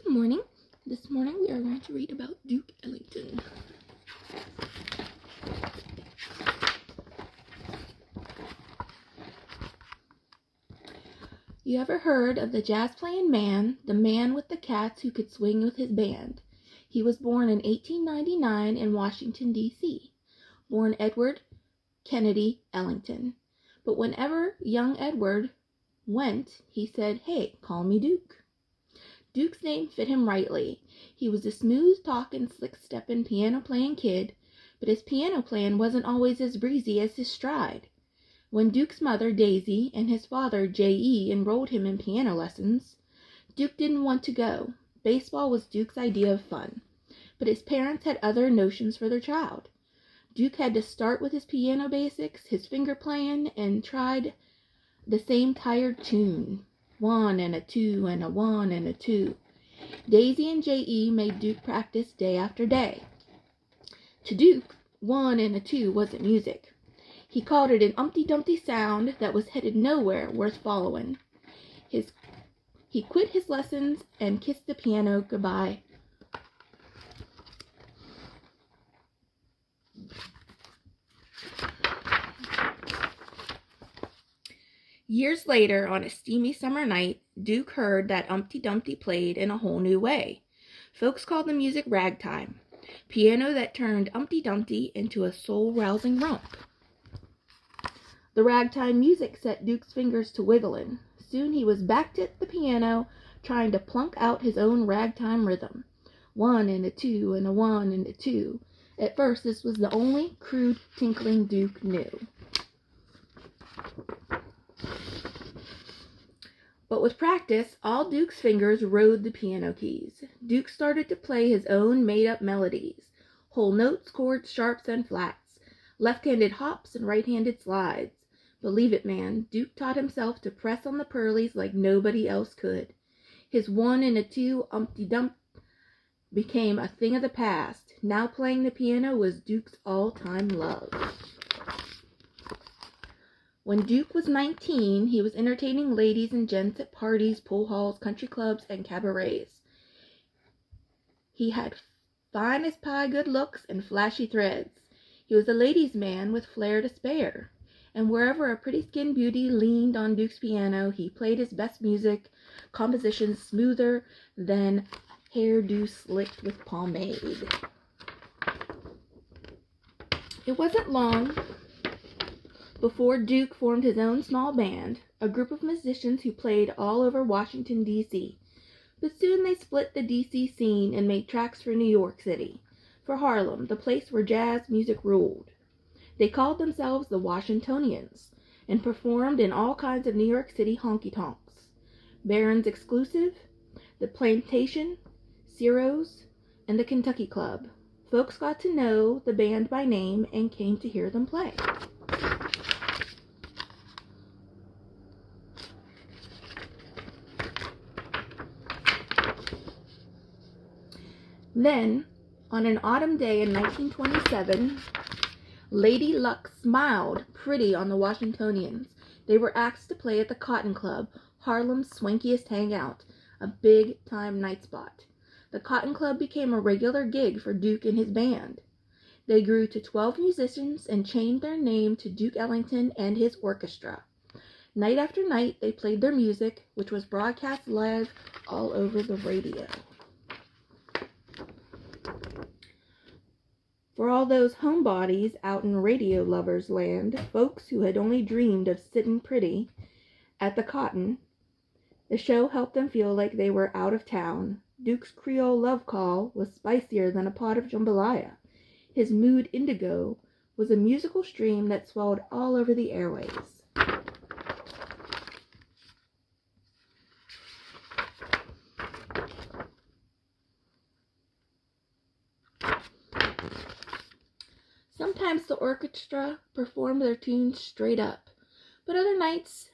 Good morning. This morning we are going to read about Duke Ellington. You ever heard of the jazz-playing man, the man with the cats who could swing with his band? He was born in 1899 in Washington, D.C., born Edward Kennedy Ellington. But whenever young Edward went, he said, "Hey, call me Duke." Duke's name fit him rightly. He was a smooth-talking, slick-stepping, piano-playing kid, but his piano playing wasn't always as breezy as his stride. When Duke's mother, Daisy, and his father, J.E., enrolled him in piano lessons, Duke didn't want to go. Baseball was Duke's idea of fun, but his parents had other notions for their child. Duke had to start with his piano basics, his finger playing, and tried the same tired tune. 1 and a 2 and a 1 and a 2. Daisy and J.E. made Duke practice day after day. To Duke, 1 and a 2 wasn't music. He called it an Humpty-Dumpty sound that was headed nowhere worth following. He quit his lessons and kissed the piano goodbye. Years later, on a steamy summer night, Duke heard that Humpty Dumpty played in a whole new way. Folks called the music ragtime, piano that turned Humpty Dumpty into a soul-rousing romp. The ragtime music set Duke's fingers to wiggling. Soon he was back at the piano, trying to plunk out his own ragtime rhythm. 1 and a 2 and a 1 and a 2. At first, this was the only crude tinkling Duke knew. But with practice, all Duke's fingers rode the piano keys. Duke started to play his own made-up melodies, whole notes, chords, sharps, and flats, left-handed hops and right-handed slides. Believe it, man, Duke taught himself to press on the pearlies like nobody else could. His 1 and a 2 Humpty-Dump became a thing of the past. Now playing the piano was Duke's all-time love. When Duke was 19, he was entertaining ladies and gents at parties, pool halls, country clubs, and cabarets. He had fine as pie good looks and flashy threads. He was a ladies' man with flair to spare. And wherever a pretty-skinned beauty leaned on Duke's piano, he played his best music, compositions smoother than hairdo slicked with pomade. It wasn't long before Duke formed his own small band, a group of musicians who played all over Washington, D.C. But soon they split the D.C. scene and made tracks for New York City, for Harlem, the place where jazz music ruled. They called themselves the Washingtonians and performed in all kinds of New York City honky-tonks. Barron's Exclusive, the Plantation, Ciro's, and the Kentucky Club. Folks got to know the band by name and came to hear them play. Then, on an autumn day in 1927, Lady Luck smiled pretty on the Washingtonians. They were asked to play at the Cotton Club, Harlem's swankiest hangout, a big-time night spot. The Cotton Club became a regular gig for Duke and his band. They grew to 12 musicians and changed their name to Duke Ellington and his orchestra. Night after night, they played their music, which was broadcast live all over the radio. For all those homebodies out in radio lovers' land, folks who had only dreamed of sitting pretty at the Cotton, the show helped them feel like they were out of town. Duke's Creole love call was spicier than a pot of jambalaya. His mood indigo was a musical stream that swelled all over the airways. Sometimes the orchestra performed their tunes straight up, but other nights,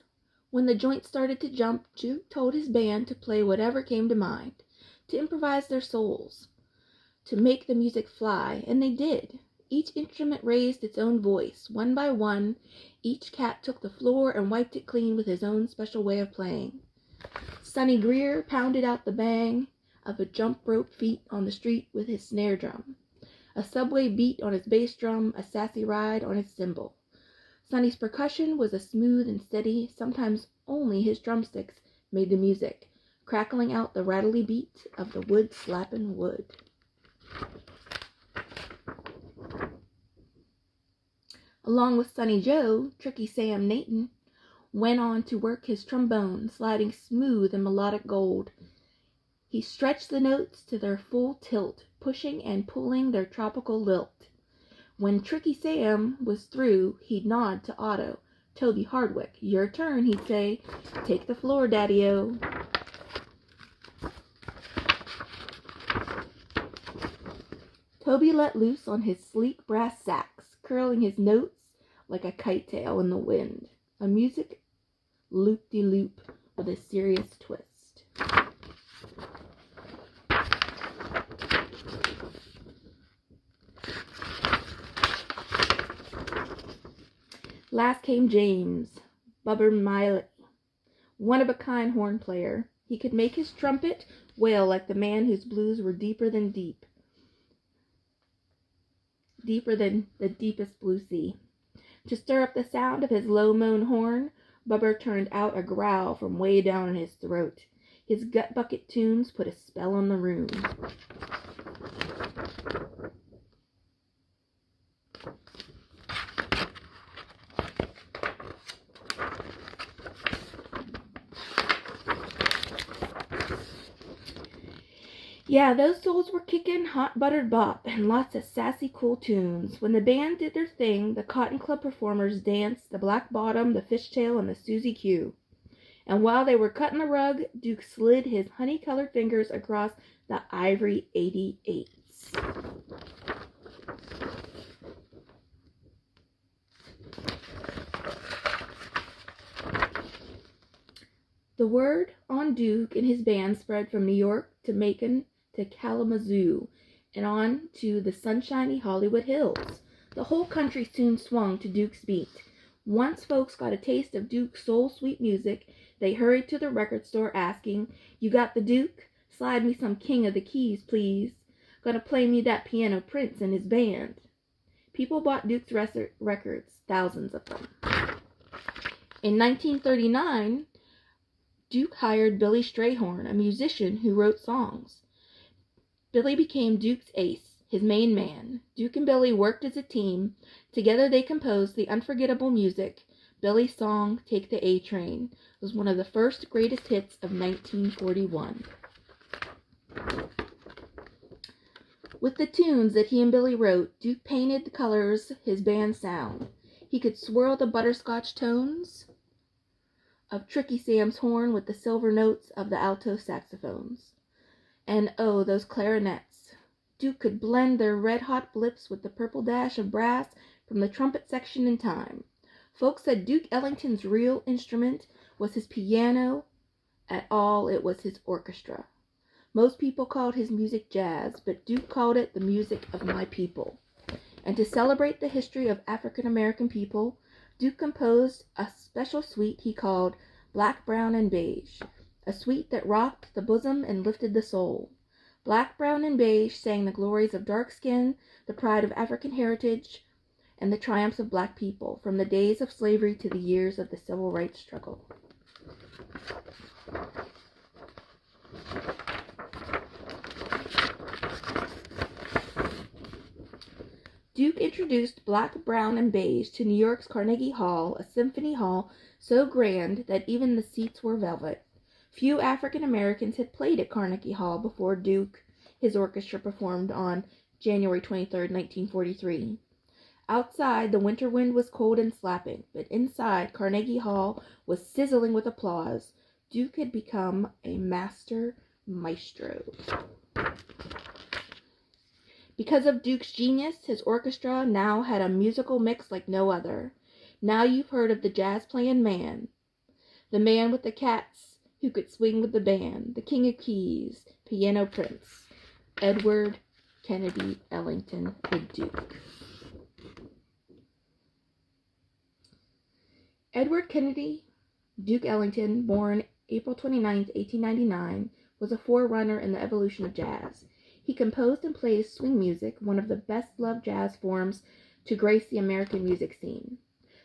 when the joint started to jump, Duke told his band to play whatever came to mind, to improvise their souls, to make the music fly, and they did. Each instrument raised its own voice. One by one, each cat took the floor and wiped it clean with his own special way of playing. Sonny Greer pounded out the bang. of a jump rope feat on the street with his snare drum, a subway beat on his bass drum, a sassy ride on his cymbal. Sonny's percussion was a smooth and steady, sometimes only his drumsticks made the music, crackling out the rattly beat of the wood slapping wood. Along with Sonny Joe, Tricky Sam Naton went on to work his trombone, sliding smooth and melodic gold. He stretched the notes to their full tilt, pushing and pulling their tropical lilt. When Tricky Sam was through, he'd nod to Otto. Toby Hardwick, your turn, he'd say. Take the floor, Daddy-O. Toby let loose on his sleek brass sax, curling his notes like a kite tail in the wind. A music loop-de-loop with a serious twist. Last came James Bubber Miley, one-of-a-kind horn player. He could make his trumpet wail like the man whose blues were deeper than the deepest blue sea. To stir up the sound of his low-moan horn, Bubber turned out a growl from way down in his throat. His gut-bucket tunes put a spell on the room. Yeah, those souls were kicking hot buttered bop and lots of sassy cool tunes. When the band did their thing, the Cotton Club performers danced the Black Bottom, the Fishtail, and the Susie Q. And while they were cutting the rug, Duke slid his honey-colored fingers across the ivory 88s. The word on Duke and his band spread from New York to Macon to Kalamazoo, and on to the sunshiny Hollywood Hills. The whole country soon swung to Duke's beat. Once folks got a taste of Duke's soul-sweet music, they hurried to the record store asking, "You got the Duke? Slide me some King of the Keys, please. Gonna play me that Piano Prince and his band." People bought Duke's records, thousands of them. In 1939, Duke hired Billy Strayhorn, a musician who wrote songs. Billy became Duke's ace, his main man. Duke and Billy worked as a team. Together they composed the unforgettable music. Billy's song, "Take the A Train," was one of the first greatest hits of 1941. With the tunes that he and Billy wrote, Duke painted the colors his band sound. He could swirl the butterscotch tones of Tricky Sam's horn with the silver notes of the alto saxophones. And oh, those clarinets. Duke could blend their red-hot blips with the purple dash of brass from the trumpet section in time. Folks said Duke Ellington's real instrument was his piano. At all, it was his orchestra. Most people called his music jazz, but Duke called it the music of my people. And to celebrate the history of African American people, Duke composed a special suite he called Black, Brown, and Beige, a suite that rocked the bosom and lifted the soul. Black, Brown, and Beige sang the glories of dark skin, the pride of African heritage, and the triumphs of black people, from the days of slavery to the years of the civil rights struggle. Duke introduced Black, Brown, and Beige to New York's Carnegie Hall, a symphony hall so grand that even the seats were velvet. Few African Americans had played at Carnegie Hall before Duke, his orchestra performed on January 23, 1943. Outside, the winter wind was cold and slapping, but inside, Carnegie Hall was sizzling with applause. Duke had become a master maestro. Because of Duke's genius, his orchestra now had a musical mix like no other. Now you've heard of the jazz-playing man, the man with the cats who could swing with the band, the King of Keys, Piano Prince, Edward Kennedy Ellington, the Duke. Edward Kennedy Duke Ellington, born April 29, 1899, was a forerunner in the evolution of jazz. He composed and plays swing music, one of the best-loved jazz forms to grace the American music scene.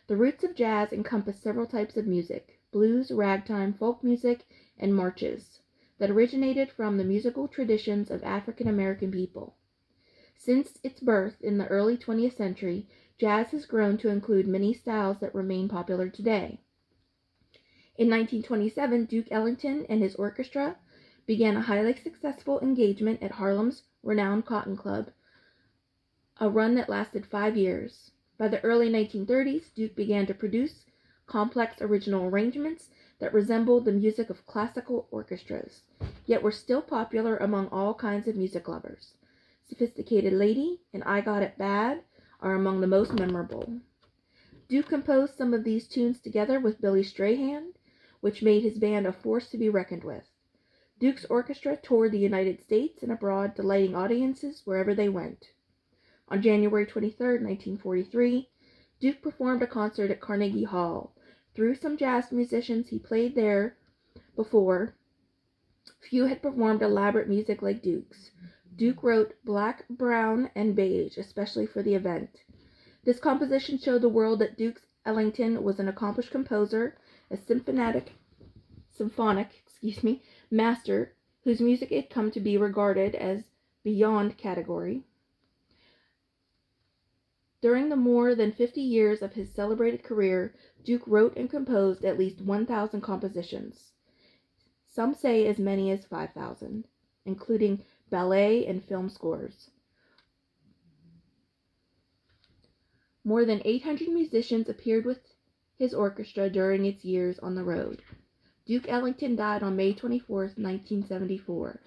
The roots of jazz encompass several types of music: blues, ragtime, folk music, and marches, that originated from the musical traditions of African American people. Since its birth in the early 20th century, jazz has grown to include many styles that remain popular today. In 1927, Duke Ellington and his orchestra began a highly successful engagement at Harlem's renowned Cotton Club, a run that lasted 5 years. By the early 1930s, Duke began to produce complex original arrangements that resembled the music of classical orchestras, yet were still popular among all kinds of music lovers. Sophisticated Lady and I Got It Bad are among the most memorable. Duke composed some of these tunes together with Billy Strayhand, which made his band a force to be reckoned with. Duke's orchestra toured the United States and abroad, delighting audiences wherever they went. On January 23, 1943, Duke performed a concert at Carnegie Hall. Through some jazz musicians he played there before, few had performed elaborate music like Duke's. Duke wrote Black, Brown, and Beige especially for the event. This composition showed the world that Duke Ellington was an accomplished composer, a symphonic master whose music had come to be regarded as beyond category. During the more than 50 years of his celebrated career, Duke wrote and composed at least 1,000 compositions. Some say as many as 5,000, including ballet and film scores. More than 800 musicians appeared with his orchestra during its years on the road. Duke Ellington died on May 24, 1974.